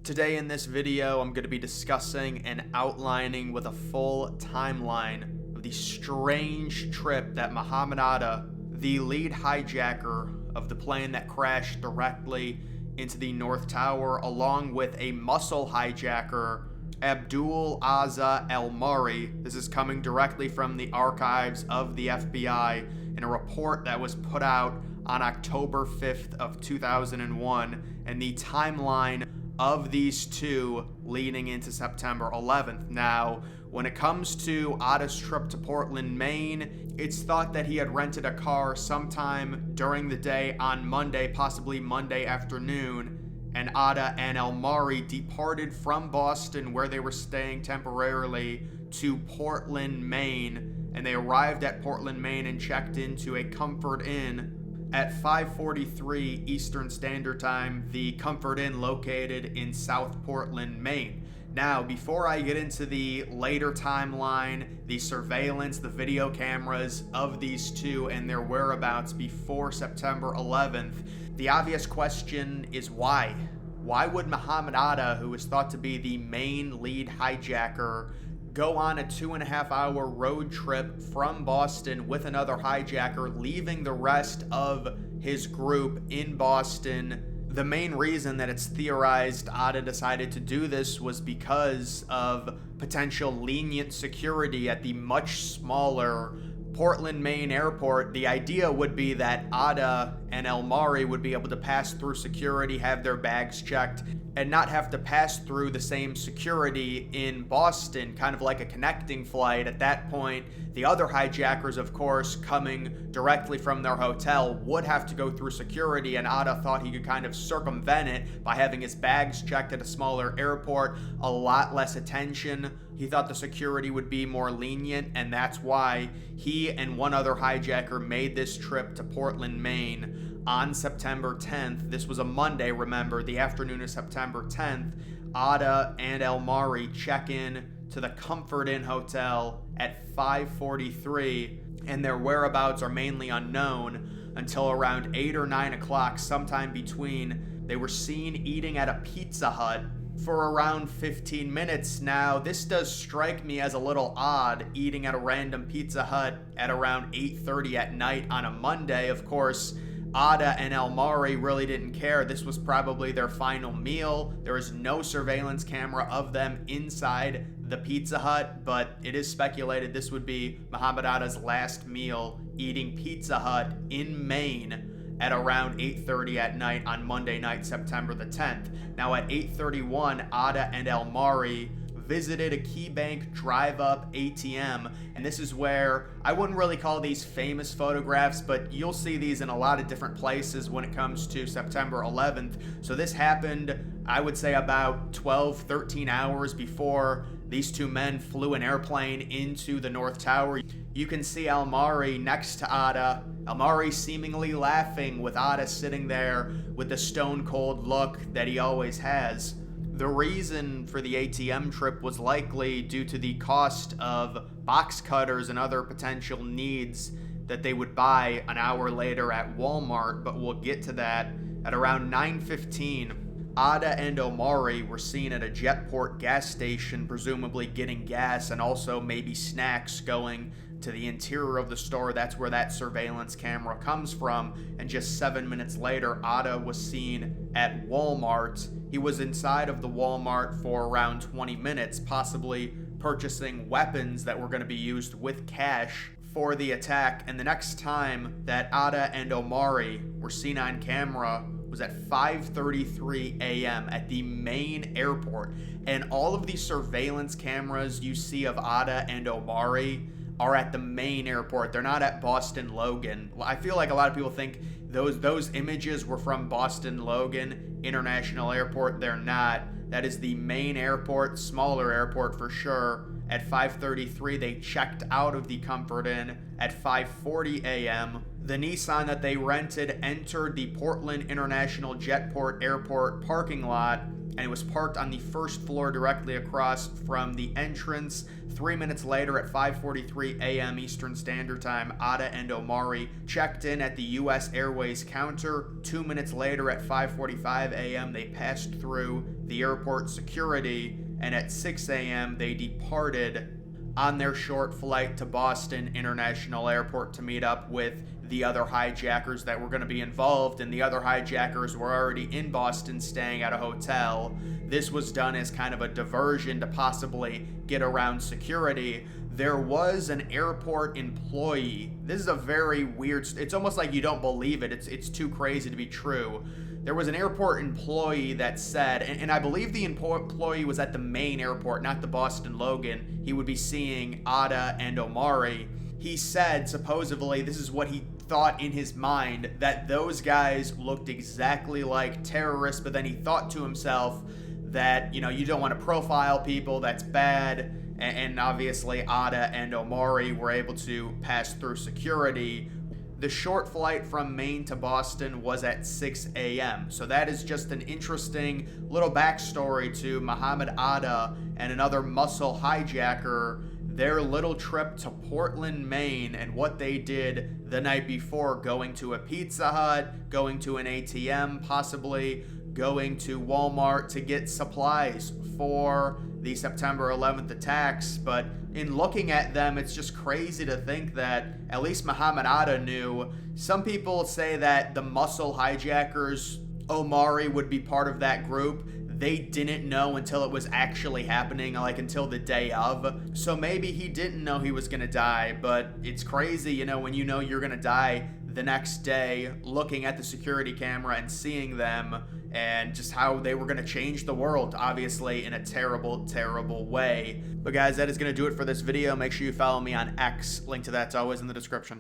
Today in this video, I'm going to be discussing and outlining with a full timeline of the strange trip that Mohamed Atta, the lead hijacker of the plane that crashed directly into the North Tower, along with a muscle hijacker, Abdul Azza El-Mari. This is coming directly from the archives of the FBI in a report that was put out on October 5th of 2001, and the timeline of these two leading into September 11th. Now, when it comes to Atta's trip to Portland, Maine, it's thought that he had rented a car sometime during the day on Monday, possibly Monday afternoon, and Atta and El-Mari departed from Boston, where they were staying temporarily, to Portland, Maine, and they arrived at Portland, Maine and checked into a Comfort Inn at 5:43 Eastern Standard Time, the Comfort Inn located in South Portland, Maine. Now, before I get into the later timeline, the surveillance, the video cameras of these two and their whereabouts before September 11th, the obvious question is why? Why would Mohamed Atta, who is thought to be the main lead hijacker, go on a 2.5-hour road trip from Boston with another hijacker, leaving the rest of his group in Boston? The main reason that it's theorized Atta decided to do this was because of potential lenient security at the much smaller Portland, Maine airport. The idea would be that Atta and El-Mari would be able to pass through security, have their bags checked, and not have to pass through the same security in Boston, kind of like a connecting flight. At that point, the other hijackers, of course, coming directly from their hotel, would have to go through security, and Atta thought he could kind of circumvent it by having his bags checked at a smaller airport, a lot less attention. He thought the security would be more lenient, and that's why he and one other hijacker made this trip to Portland, Maine on September 10th. This was a Monday, remember, the afternoon of September 10th. Atta and El-Mari check in to the Comfort Inn Hotel at 5:43, and their whereabouts are mainly unknown until around 8 or 9 o'clock, sometime between. They were seen eating at a Pizza Hut for around 15 minutes. Now, this does strike me as a little odd, eating at a random Pizza Hut at around 8:30 at night on a Monday. Of course, Atta and El-Mari really didn't care. This was probably their final meal. There is no surveillance camera of them inside the Pizza Hut, but it is speculated this would be Mohamed Atta's last meal, eating Pizza Hut in Maine at around 8:30 at night on Monday night, September the 10th. Now, at 8:31, Atta and El-Mari visited a KeyBank drive-up ATM, and this is where I wouldn't really call these famous photographs, but you'll see these in a lot of different places when it comes to September 11th. So this happened, I would say, about 12, 13 hours before these two men flew an airplane into the North Tower. You can see El-Mari next to Atta, El-Mari seemingly laughing, with Atta sitting there with the stone-cold look that he always has. The reason for the ATM trip was likely due to the cost of box cutters and other potential needs that they would buy an hour later at Walmart, but we'll get to that. At around 9:15, Atta and El-Mari were seen at a Jetport gas station, presumably getting gas and also maybe snacks, going to the interior of the store. That's where that surveillance camera comes from. And just 7 minutes later, Atta was seen at Walmart. He was inside of the Walmart for around 20 minutes, possibly purchasing weapons that were going to be used with cash for the attack. And the next time that Atta and El-Mari were seen on camera was at 5:33 a.m. at the Maine airport. And all of these surveillance cameras you see of Atta and El-Mari are at the Maine airport. They're not at Boston Logan. I feel like a lot of people think those images were from Boston Logan International Airport. They're not. That is the Maine airport, smaller airport for sure. At 5:33, they checked out of the Comfort Inn. At 5:40 a.m., the Nissan that they rented entered the Portland International Jetport Airport parking lot and it was parked on the first floor directly across from the entrance. 3 minutes later, at 5:43 a.m. Eastern Standard Time, Atta and Omari checked in at the U.S. Airways counter. 2 minutes later, at 5:45 a.m., they passed through the airport security, and at 6 a.m., they departed on their short flight to Boston International Airport to meet up with the other hijackers that were going to be involved, and the other hijackers were already in Boston staying at a hotel. This was done as kind of a diversion to possibly get around security. There was an airport employee. This is a very weird, it's almost like you don't believe it. It's too crazy to be true. There was an airport employee that said, and I believe the employee was at the Maine airport, not the Boston Logan. He would be seeing Atta and Omari. He said, supposedly, this is what he thought in his mind, that those guys looked exactly like terrorists, but then he thought to himself that, you don't want to profile people, that's bad. And obviously Atta and Omari were able to pass through security. The short flight from Maine to Boston was at 6 a.m. So that is just an interesting little backstory to Mohamed Atta and another muscle hijacker, their little trip to Portland, Maine, and what they did the night before, going to a Pizza Hut, going to an ATM, possibly going to Walmart to get supplies for the September 11th attacks. But in looking at them, it's just crazy to think that at least Mohamed Atta knew. Some people say that the muscle hijackers, Omari, would be part of that group. They didn't know until it was actually happening, like until the day of. So maybe he didn't know he was gonna die, but it's crazy, when you know you're gonna die the next day, looking at the security camera and seeing them, and just how they were going to change the world, obviously in a terrible, terrible way. But guys, that is going to do it for this video. Make sure you follow me on X. Link to that's always in the description.